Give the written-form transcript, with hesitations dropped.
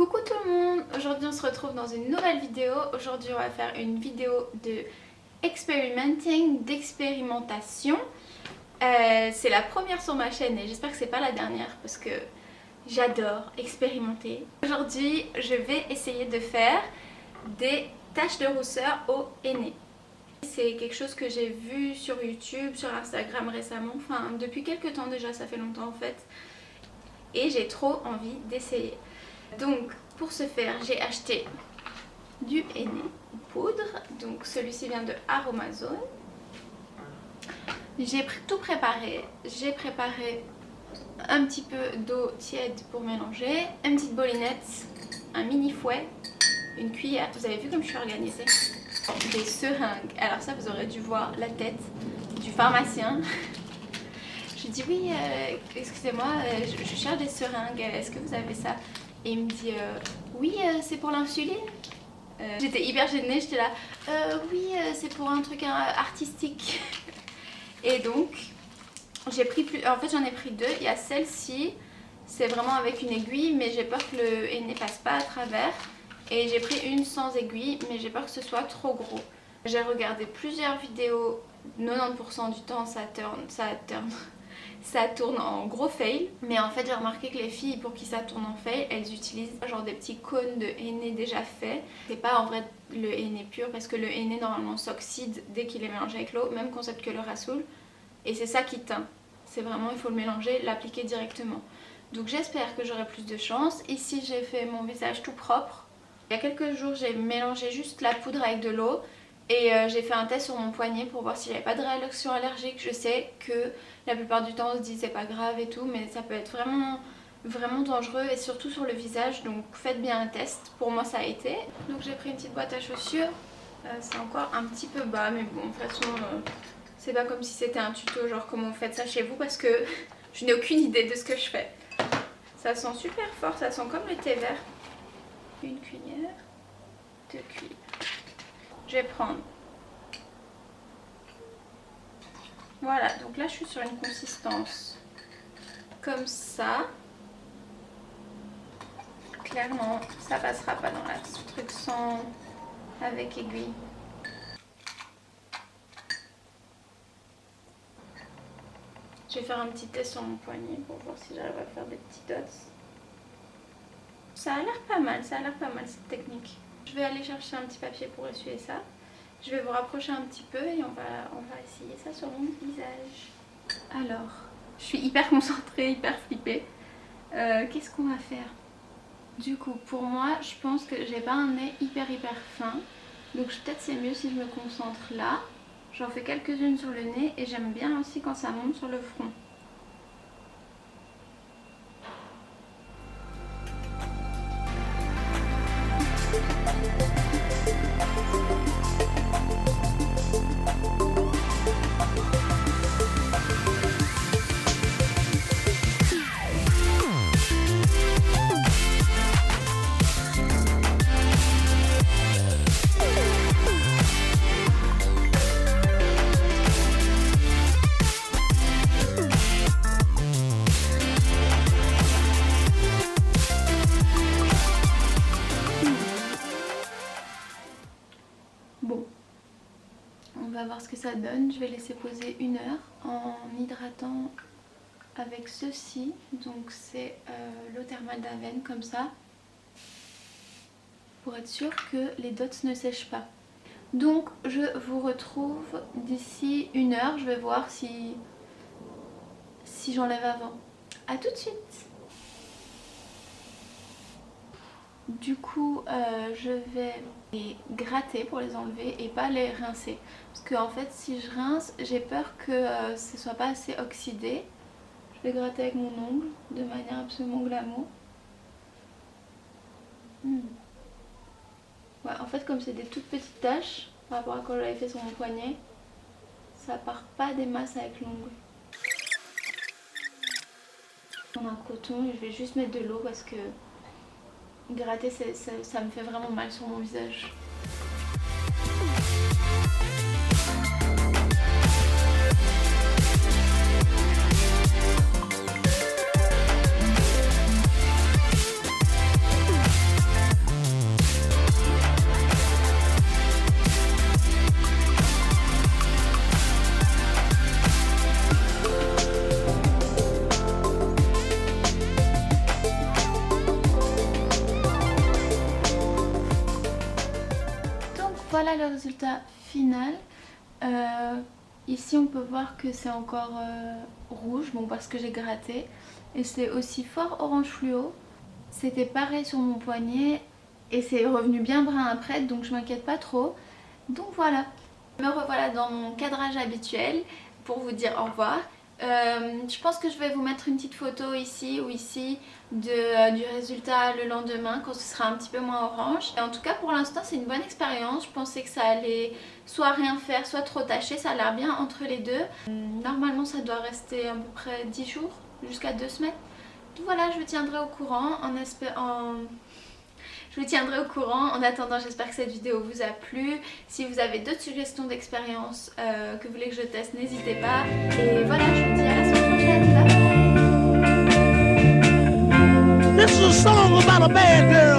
Coucou tout le monde, aujourd'hui on se retrouve dans une nouvelle vidéo. Aujourd'hui on va faire une vidéo de experimenting, d'expérimentation. C'est la première sur ma chaîne et j'espère que c'est pas la dernière parce que j'adore expérimenter. Aujourd'hui je vais essayer de faire des taches de rousseur au henné. C'est quelque chose que j'ai vu sur YouTube, sur Instagram récemment, enfin depuis quelques temps déjà, ça fait longtemps en fait. Et j'ai trop envie d'essayer. Donc pour ce faire j'ai acheté du henné poudre, donc celui-ci vient de Aromazone. J'ai tout préparé, j'ai préparé un petit peu d'eau tiède pour mélanger, une petite bolinette, un mini fouet, une cuillère, vous avez vu comme je suis organisée, des seringues, alors ça vous aurez dû voir la tête du pharmacien. Je dis oui, excusez-moi, je cherche des seringues, est-ce que vous avez ça? Et il me dit oui, c'est pour l'insuline. J'étais hyper gênée, j'étais là oui, c'est pour un truc artistique. Et donc j'ai pris plus, en fait j'en ai pris deux. Il y a celle-ci, c'est vraiment avec une aiguille, mais j'ai peur que le henné passe pas à travers. Et j'ai pris une sans aiguille, mais j'ai peur que ce soit trop gros. J'ai regardé plusieurs vidéos, 90% du temps ça tourne en gros fail, mais en fait j'ai remarqué que les filles, pour qui ça tourne en fail, elles utilisent genre des petits cônes de henné déjà faits. C'est pas en vrai le henné pur parce que le henné normalement s'oxyde dès qu'il est mélangé avec l'eau, même concept que le rassoul, et c'est ça qui teint. C'est vraiment, il faut le mélanger, l'appliquer directement. Donc j'espère que j'aurai plus de chance. Ici j'ai fait mon visage tout propre. Il y a quelques jours j'ai mélangé juste la poudre avec de l'eau. Et j'ai fait un test sur mon poignet pour voir si j'avais pas de réaction allergique. Je sais que la plupart du temps on se dit c'est pas grave et tout, mais ça peut être vraiment dangereux et surtout sur le visage, donc faites bien un test. Pour moi ça a été. Donc j'ai pris une petite boîte à chaussures, c'est encore un petit peu bas mais bon de toute façon c'est pas comme si c'était un tuto genre comment vous faites ça chez vous parce que je n'ai aucune idée de ce que je fais. Ça sent super fort, ça sent comme le thé vert. Une cuillère, 2 cuillères. Je vais prendre. Voilà, donc là je suis sur une consistance comme ça. Clairement, ça passera pas dans la truc sans avec aiguille. Je vais faire un petit test sur mon poignet pour voir si j'arrive à faire des petits dots. Ça a l'air pas mal, cette technique. Je vais aller chercher un petit papier pour essuyer ça. Je vais vous rapprocher un petit peu et on va essayer ça sur mon visage. Alors, je suis hyper concentrée, hyper flippée. Qu'est-ce qu'on va faire? Du coup, pour moi, je pense que j'ai pas un nez hyper fin. Donc peut-être c'est mieux si je me concentre là. J'en fais quelques-unes sur le nez et j'aime bien aussi quand ça monte sur le front. Bon, on va voir ce que ça donne. Je vais laisser poser 1 heure en hydratant avec ceci. Donc c'est l'eau thermale d'Aven comme ça, pour être sûr que les dots ne sèchent pas. Donc je vous retrouve d'ici 1 heure. Je vais voir si j'enlève avant. A tout de suite. Du coup je vais les gratter pour les enlever et pas les rincer. Parce que en fait si je rince, j'ai peur que ce soit pas assez oxydé. Je vais gratter avec mon ongle de manière absolument glamour. Ouais, en fait comme c'est des toutes petites taches par rapport à quand je l'avais fait sur mon poignet, ça part pas des masses avec l'ongle. Je prends un coton et je vais juste mettre de l'eau parce que gratter ça me fait vraiment mal sur mon visage. voilà le résultat final. Ici on peut voir que c'est encore rouge, bon parce que j'ai gratté. Et c'est aussi fort orange fluo. C'était pareil sur mon poignet et c'est revenu bien brun après, donc je m'inquiète pas trop. Donc voilà, me revoilà dans mon cadrage habituel pour vous dire au revoir. Je pense que je vais vous mettre une petite photo ici ou ici du résultat le lendemain quand ce sera un petit peu moins orange. Et en tout cas pour l'instant c'est une bonne expérience. Je pensais que ça allait soit rien faire soit trop taché, ça a l'air bien entre les deux. Normalement ça doit rester à peu près 10 jours jusqu'à 2 semaines. Donc voilà, je vous tiendrai au courant Je vous tiendrai au courant. En attendant, j'espère que cette vidéo vous a plu. Si vous avez d'autres suggestions d'expériences que vous voulez que je teste, n'hésitez pas. Et voilà, je vous dis à la semaine prochaine. Bye. This is a song about a bad girl.